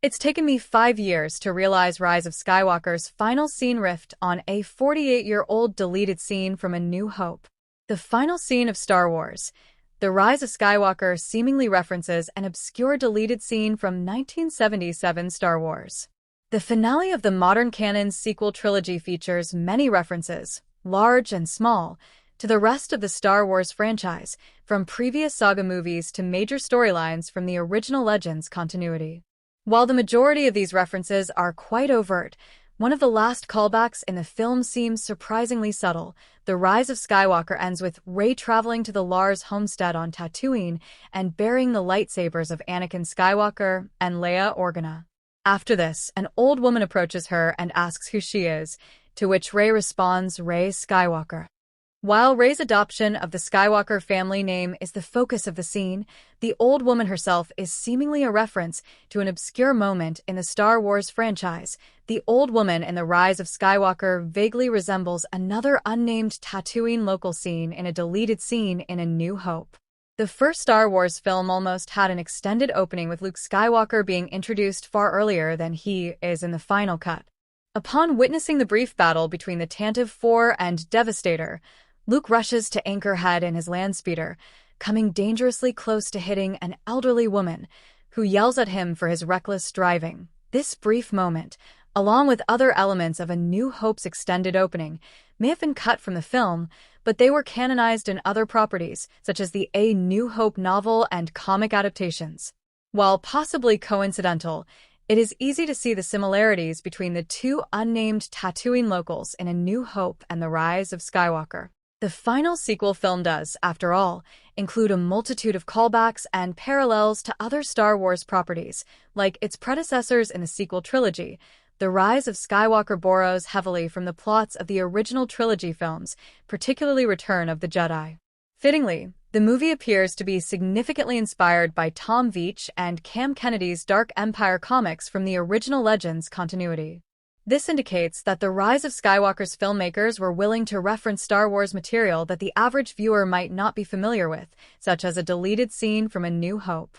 It's taken me 5 years to realize Rise of Skywalker's final scene riffed on a 48-year-old deleted scene from A New Hope. The final scene of Star Wars, The Rise of Skywalker, seemingly references an obscure deleted scene from 1977 Star Wars. The finale of the modern canon's sequel trilogy features many references, large and small, to the rest of the Star Wars franchise, from previous saga movies to major storylines from the original Legends continuity. While the majority of these references are quite overt, one of the last callbacks in the film seems surprisingly subtle. The Rise of Skywalker ends with Rey traveling to the Lars homestead on Tatooine and bearing the lightsabers of Anakin Skywalker and Leia Organa. After this, an old woman approaches her and asks who she is, to which Rey responds, Rey Skywalker. While Rey's adoption of the Skywalker family name is the focus of the scene, the old woman herself is seemingly a reference to an obscure moment in the Star Wars franchise. The old woman in The Rise of Skywalker vaguely resembles another unnamed Tatooine local scene in a deleted scene in A New Hope. The first Star Wars film almost had an extended opening with Luke Skywalker being introduced far earlier than he is in the final cut. Upon witnessing the brief battle between the Tantive 4 and Devastator, Luke rushes to Anchorhead in his landspeeder, coming dangerously close to hitting an elderly woman, who yells at him for his reckless driving. This brief moment, along with other elements of A New Hope's extended opening, may have been cut from the film, but they were canonized in other properties, such as the A New Hope novel and comic adaptations. While possibly coincidental, it is easy to see the similarities between the two unnamed Tatooine locals in A New Hope and The Rise of Skywalker. The final sequel film does, after all, include a multitude of callbacks and parallels to other Star Wars properties, like its predecessors in the sequel trilogy. The Rise of Skywalker borrows heavily from the plots of the original trilogy films, particularly Return of the Jedi. Fittingly, the movie appears to be significantly inspired by Tom Veitch and Cam Kennedy's Dark Empire comics from the original Legends continuity. This indicates that The Rise of Skywalker's filmmakers were willing to reference Star Wars material that the average viewer might not be familiar with, such as a deleted scene from A New Hope.